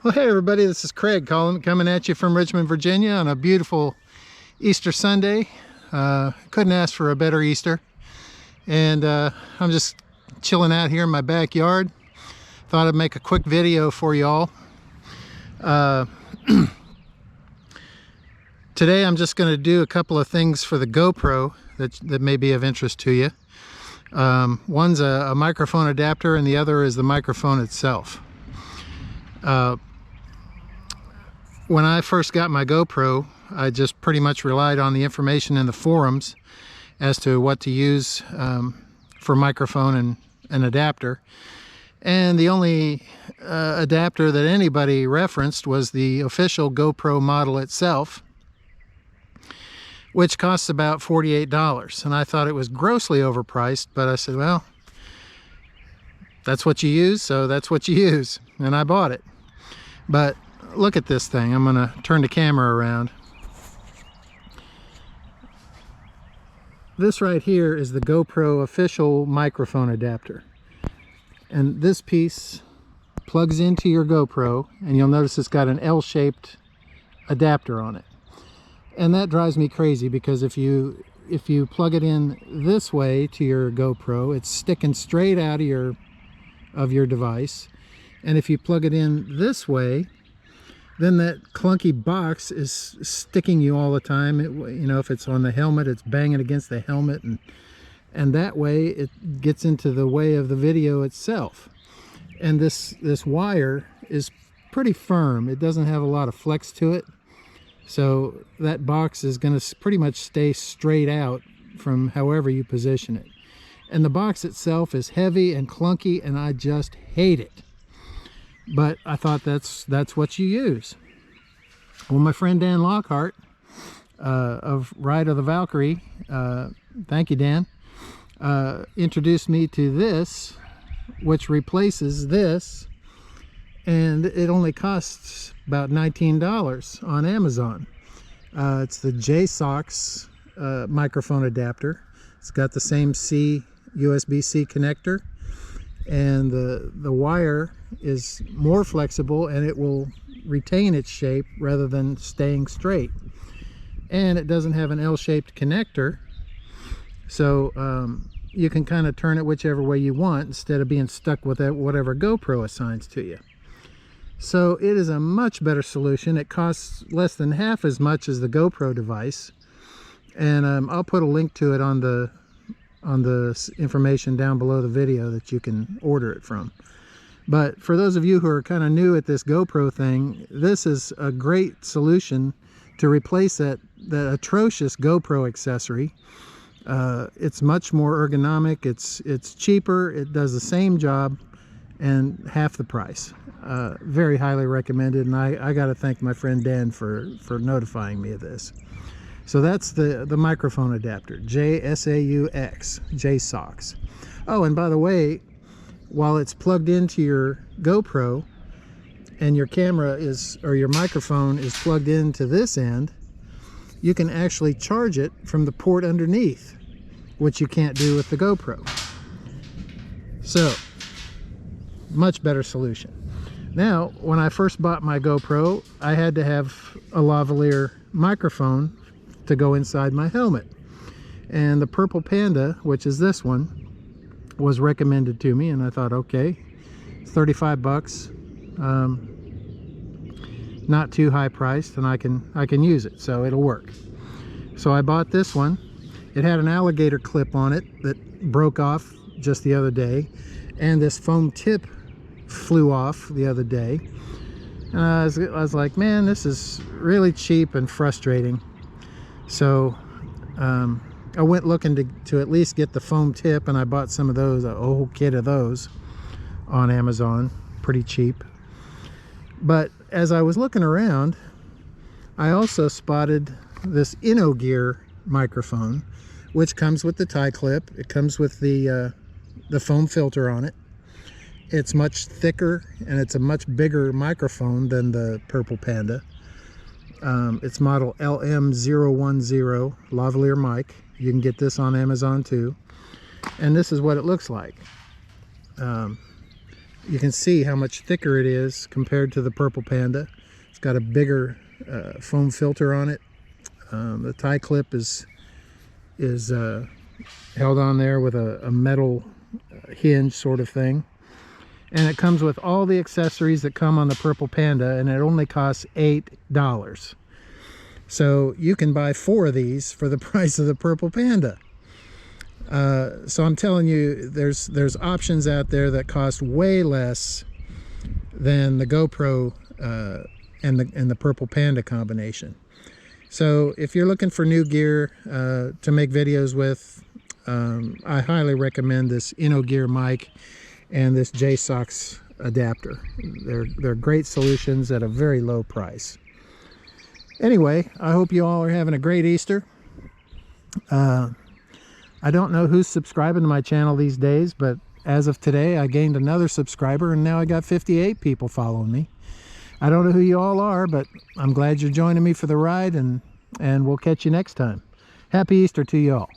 Well, hey everybody, this is Craig coming at you from Richmond, Virginia on a beautiful Easter Sunday. Couldn't ask for a better Easter. And I'm just chilling out here in my backyard. Thought I'd make a quick video for y'all. Today I'm just going to do a couple of things for the GoPro that may be of interest to you. One's a microphone adapter and the other is the microphone itself. When I first got my GoPro, I just pretty much relied on the information in the forums as to what to use for microphone and an adapter. And the only adapter that anybody referenced was the official GoPro model itself, which costs about $48. And I thought it was grossly overpriced, but I said, well, that's what you use, so that's what you use. And I bought it. But look at this thing. I'm going to turn the camera around. This right here is the GoPro official microphone adapter. And this piece plugs into your GoPro, and you'll notice it's got an L-shaped adapter on it. And that drives me crazy because if you plug it in this way to your GoPro, it's sticking straight out of your device. And if you plug it in this way, then that clunky box is sticking you all the time. You know, if it's on the helmet, it's banging against the helmet, and that way it gets into the way of the video itself. And this wire is pretty firm. It doesn't have a lot of flex to it, so that box is going to pretty much stay straight out from however you position it. And the box itself is heavy and clunky, and I just hate it. But I thought that's what you use. Well, my friend Dan Lockhart of Ride of the Valkyrie, thank you, Dan, introduced me to this, which replaces this, and it only costs about $19 on Amazon. It's the JSAUX microphone adapter. It's got the same USB-C connector, and the wire is more flexible and it will retain its shape rather than staying straight. And it doesn't have an L-shaped connector, so you can kind of turn it whichever way you want instead of being stuck with whatever GoPro assigns to you. So it is a much better solution. It costs less than half as much as the GoPro device, and I'll put a link to it on the information down below the video that you can order it from. But for those of you who are kind of new at this GoPro thing, this is a great solution to replace that atrocious GoPro accessory. It's much more ergonomic, it's cheaper, it does the same job, and half the price. Very highly recommended, and I got to thank my friend Dan for notifying me of this. So that's the microphone adapter, JSAUX, JSAUX. Oh, and by the way, while it's plugged into your GoPro and your camera or your microphone is plugged into this end, you can actually charge it from the port underneath, which you can't do with the GoPro. So, much better solution. Now, when I first bought my GoPro, I had to have a lavalier microphone to go inside my helmet, and the Purple Panda, which is this one, was recommended to me, and I thought, okay, 35 bucks, not too high priced, and I can use it, so it'll work. So I bought this one. It had an alligator clip on it that broke off just the other day, and this foam tip flew off the other day, and I was like, man, this is really cheap and frustrating. So I went looking to at least get the foam tip, and I bought some of those, a whole kit of those on Amazon, pretty cheap. But as I was looking around, I also spotted this Innogear microphone, which comes with the tie clip. It comes with the foam filter on it. It's much thicker, and it's a much bigger microphone than the Purple Panda. It's model LM010 Lavalier mic. You can get this on Amazon too. And this is what it looks like. you can see how much thicker it is compared to the Purple Panda. It's got a bigger foam filter on it. The tie clip is held on there with a metal hinge sort of thing. And it comes with all the accessories that come on the Purple Panda, and it only costs $8. So you can buy 4 of these for the price of the Purple Panda. So I'm telling you, there's options out there that cost way less than the GoPro and the Purple Panda combination. So if you're looking for new gear to make videos with, I highly recommend this Innogear mic and this JSAUX adapter. They're great solutions at a very low price. Anyway, I hope you all are having a great Easter. I don't know who's subscribing to my channel these days, but as of today, I gained another subscriber, and now I got 58 people following me. I don't know who you all are, but I'm glad you're joining me for the ride, and we'll catch you next time. Happy Easter to you all.